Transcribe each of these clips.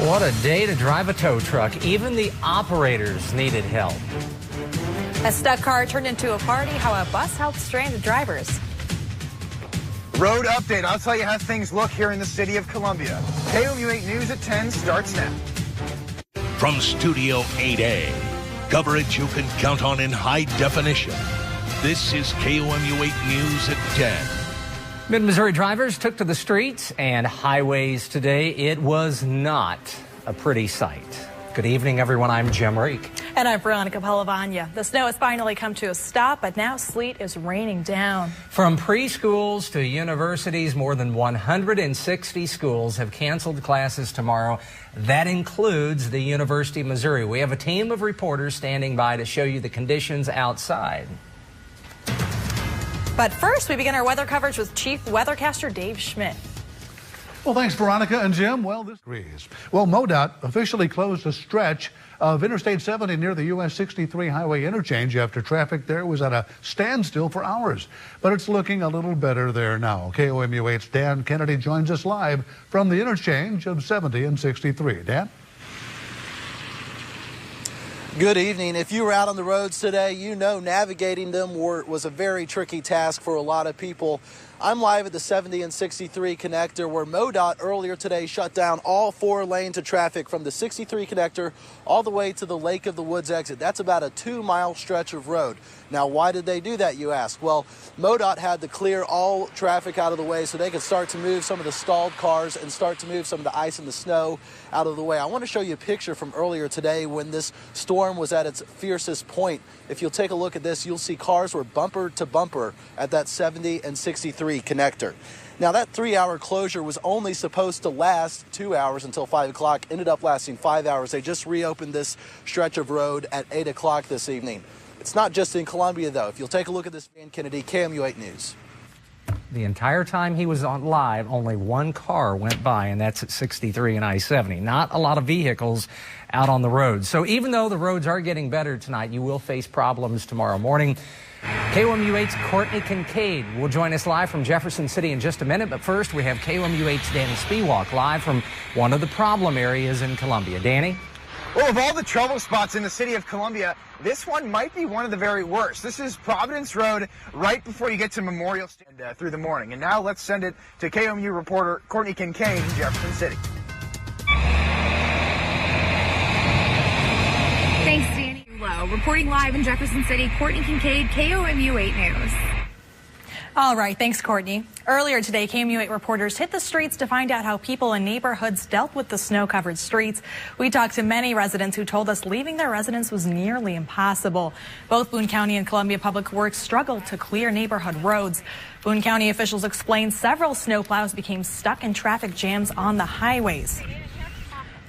What a day to drive a tow truck. Even the operators needed help. A stuck car turned into a party, how a bus helped stranded drivers. Road update. I'll tell you how things look here in the city of Columbia. KOMU-8 News at 10 starts now. From Studio 8A, coverage you can count on in high definition. This is KOMU-8 News at 10. Mid-Missouri drivers took to the streets and highways today. It was not a pretty sight. Good evening, everyone. I'm Jim Reek. And I'm Veronica Palavagna. The snow has finally come to a stop, but now sleet is raining down. From preschools to universities, more than 160 schools have canceled classes tomorrow. That includes the University of Missouri. We have a team of reporters standing by to show you the conditions outside. But first, we begin our weather coverage with Chief Weathercaster Dave Schmidt. Well, thanks, Veronica and Jim. Well, MoDOT officially closed a stretch of Interstate 70 near the US 63 highway interchange after traffic there was at a standstill for hours. But it's looking a little better there now. KOMU-8's Dan Kennedy joins us live from the interchange of 70 and 63. Dan? Good evening. If you were out on the roads today, you know navigating them was a very tricky task for a lot of people. I'm live at the 70 and 63 connector where MoDOT earlier today shut down all 4 lanes of traffic from the 63 connector all the way to the Lake of the Woods exit. That's about a 2-mile stretch of road. Now, why did they do that, you ask? Well, MoDOT had to clear all traffic out of the way so they could start to move some of the stalled cars and start to move some of the ice and the snow out of the way. I want to show you a picture from earlier today when this storm was at its fiercest point. If you'll take a look at this, you'll see cars were bumper to bumper at that 70 and 63 connector. Now, that 3-hour closure was only supposed to last 2 hours until 5 o'clock, ended up lasting 5 hours. They just reopened this stretch of road at 8 o'clock this evening. It's not just in Columbia, though. If you'll take a look at this, Dan Kennedy, KOMU-8 News. The entire time he was on live, only one car went by, and that's at 63 and I-70. Not a lot of vehicles out on the road. So even though the roads are getting better tonight, you will face problems tomorrow morning. KOMU-8's Courtney Kincaid will join us live from Jefferson City in just a minute. But first, we have KOMU-8's Danny Spiewak live from one of the problem areas in Columbia. Danny? Well, of all the trouble spots in the city of Columbia, this one might be one of the very worst. This is Providence Road right before you get to Memorial Stand through the morning. And now let's send it to KOMU reporter Courtney Kincaid in Jefferson City. Thanks, Danny. Reporting live in Jefferson City, Courtney Kincaid, KOMU-8 News. All right, thanks, Courtney. Earlier today, KOMU-8 reporters hit the streets to find out how people in neighborhoods dealt with the snow-covered streets. We talked to many residents who told us leaving their residence was nearly impossible. Both Boone County and Columbia Public Works struggled to clear neighborhood roads. Boone County officials explained several snowplows became stuck in traffic jams on the highways.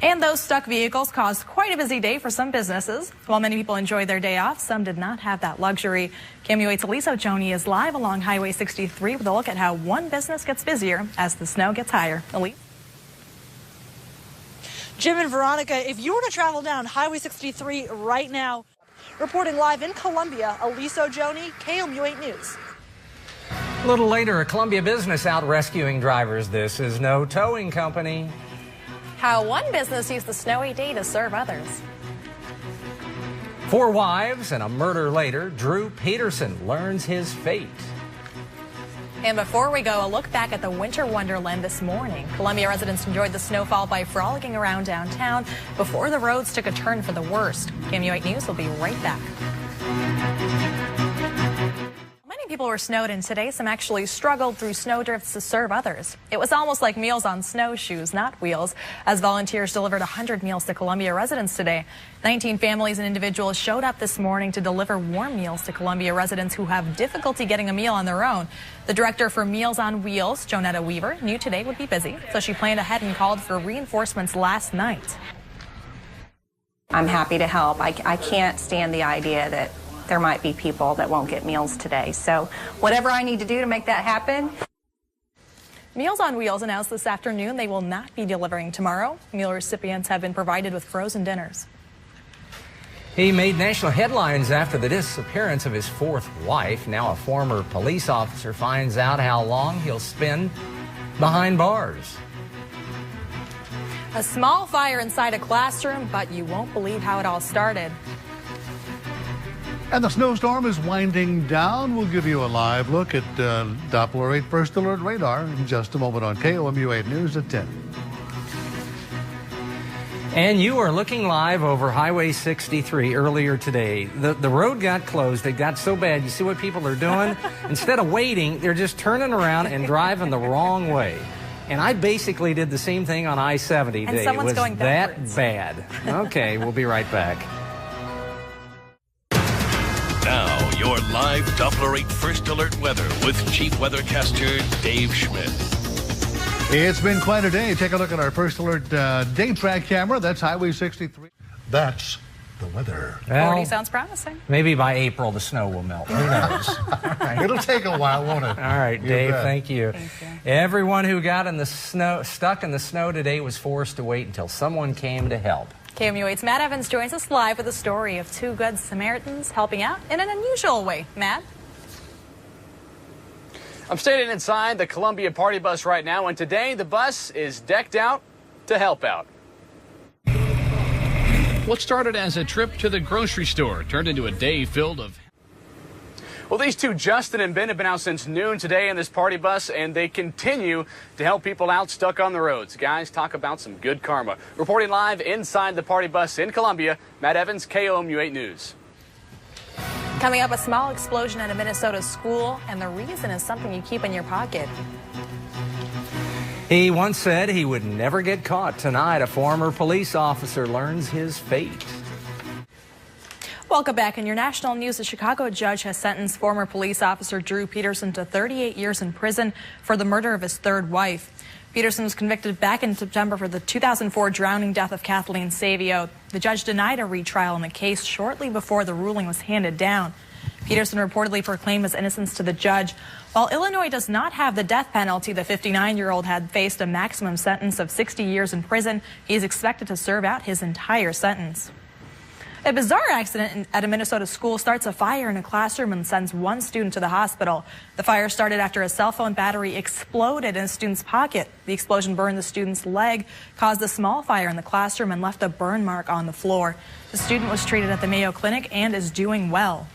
And those stuck vehicles caused quite a busy day for some businesses. While many people enjoyed their day off, some did not have that luxury. KOMU-8's Elisa Joni is live along Highway 63 with a look at how one business gets busier as the snow gets higher. Elise? Jim and Veronica, if you were to travel down Highway 63 right now, reporting live in Columbia, Elisa Joni, KOMU-8 News. A little later, a Columbia business out rescuing drivers. This is no towing company. How one business used the snowy day to serve others. 4 wives and a murder later, Drew Peterson learns his fate. And before we go, a look back at the winter wonderland this morning. Columbia residents enjoyed the snowfall by frolicking around downtown before the roads took a turn for the worst. KOMU-8 News will be right back. People were snowed in today. Some actually struggled through snowdrifts to serve others. It was almost like meals on snowshoes, not wheels, as volunteers delivered 100 meals to Columbia residents today. 19 families and individuals showed up this morning to deliver warm meals to Columbia residents who have difficulty getting a meal on their own. The director for Meals on Wheels, Jonetta Weaver, knew today would be busy, so she planned ahead and called for reinforcements last night. I'm happy to help. I can't stand the idea that there might be people that won't get meals today. So whatever I need to do to make that happen. Meals on Wheels announced this afternoon they will not be delivering tomorrow. Meal recipients have been provided with frozen dinners. He made national headlines after the disappearance of his 4th wife. Now a former police officer finds out how long he'll spend behind bars. A small fire inside a classroom, but you won't believe how it all started. And the snowstorm is winding down. We'll give you a live look at Doppler 8 First Alert Radar in just a moment on KOMU 8 News at 10. And you are looking live over Highway 63 earlier today. The road got closed. It got so bad. You see what people are doing? Instead of waiting, they're just turning around and driving the wrong way. And I basically did the same thing on I-70 today. And someone's going backwards. That bad. Okay, we'll be right back. Now, your live Doppler 8 First Alert weather with Chief Weathercaster Dave Schmidt. It's been quite a day. Take a look at our First Alert day track camera. That's Highway 63. That's the weather. Well, Already sounds promising. Maybe by April the snow will melt. Who knows? It'll take a while, won't it? All right, Dave, thank you. Everyone who got in the snow, stuck in the snow today was forced to wait until someone came to help. KOMU8's Matt Evans joins us live with a story of two good Samaritans helping out in an unusual way. Matt? I'm standing inside the Columbia party bus right now, and today the bus is decked out to help out. What started as a trip to the grocery store turned into a day filled of... Well, these two, Justin and Ben, have been out since noon today in this party bus, and they continue to help people out stuck on the roads. Guys, talk about some good karma. Reporting live inside the party bus in Columbia, Matt Evans, KOMU 8 News. Coming up, a small explosion at a Minnesota school, and the reason is something you keep in your pocket. He once said he would never get caught. Tonight, a former police officer learns his fate. Welcome back. In your national news, a Chicago judge has sentenced former police officer Drew Peterson to 38 years in prison for the murder of his third wife. Peterson was convicted back in September for the 2004 drowning death of Kathleen Savio. The judge denied a retrial in the case shortly before the ruling was handed down. Peterson reportedly proclaimed his innocence to the judge. While Illinois does not have the death penalty, the 59-year-old had faced a maximum sentence of 60 years in prison. He is expected to serve out his entire sentence. A bizarre accident at a Minnesota school starts a fire in a classroom and sends one student to the hospital. The fire started after a cell phone battery exploded in a student's pocket. The explosion burned the student's leg, caused a small fire in the classroom, and left a burn mark on the floor. The student was treated at the Mayo Clinic and is doing well.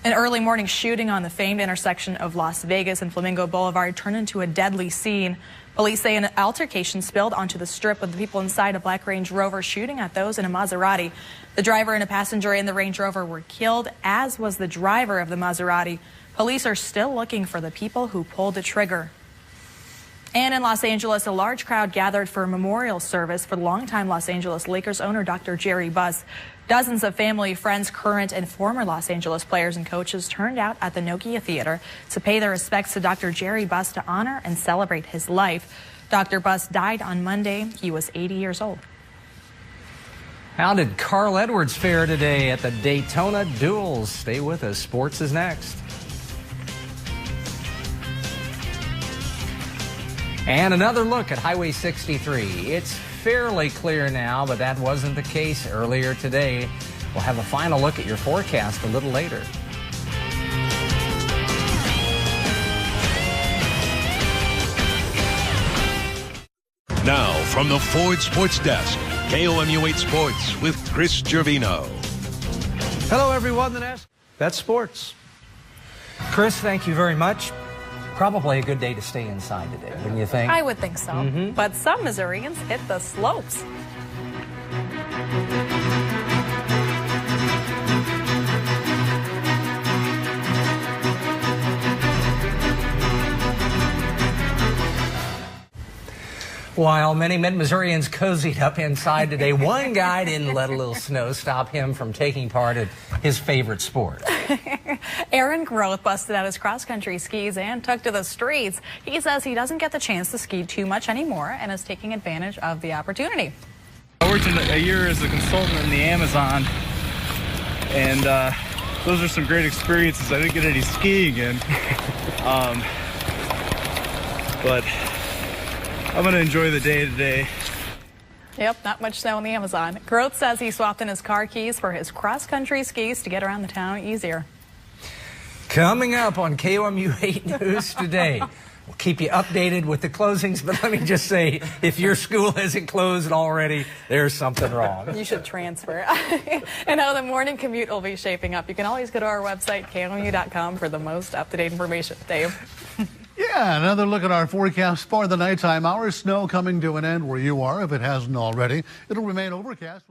An early morning shooting on the famed intersection of Las Vegas and Flamingo Boulevard turned into a deadly scene. Police say an altercation spilled onto the strip with the people inside a black Range Rover shooting at those in a Maserati. The driver and a passenger in the Range Rover were killed, as was the driver of the Maserati. Police are still looking for the people who pulled the trigger. And in Los Angeles, a large crowd gathered for a memorial service for longtime Los Angeles Lakers owner Dr. Jerry Buss. Dozens of family, friends, current and former Los Angeles players and coaches turned out at the Nokia Theater to pay their respects to Dr. Jerry Buss to honor and celebrate his life. Dr. Buss died on Monday. He was 80 years old. How did Carl Edwards fare today at the Daytona Duels? Stay with us. Sports is next. And another look at Highway 63. It's fairly clear now, but that wasn't the case earlier today. We'll have a final look at your forecast a little later. Now, from the Ford Sports Desk, KOMU 8 Sports with Chris Gervino. Hello, everyone. That's sports. Chris, thank you very much. Probably a good day to stay inside today, wouldn't you think? I would think so. But some Missourians hit the slopes. While many Mid-Missourians cozied up inside today, one guy didn't let a little snow stop him from taking part in his favorite sport. Aaron Groth busted out his cross-country skis and took to the streets. He says he doesn't get the chance to ski too much anymore and is taking advantage of the opportunity. I worked a year as a consultant in the Amazon, and those are some great experiences. I didn't get any skiing in, but I'm going to enjoy the day today. Yep, not much snow in the Amazon. Groth says he swapped in his car keys for his cross-country skis to get around the town easier. Coming up on KOMU 8 News today, We'll keep you updated with the closings, but let me just say, if your school hasn't closed already, there's something wrong. You should transfer. And how the morning commute will be shaping up. You can always go to our website, KOMU.com, for the most up-to-date information. Dave? Yeah, another look at our forecast for the nighttime hours. Snow coming to an end where you are, if it hasn't already. It'll remain overcast.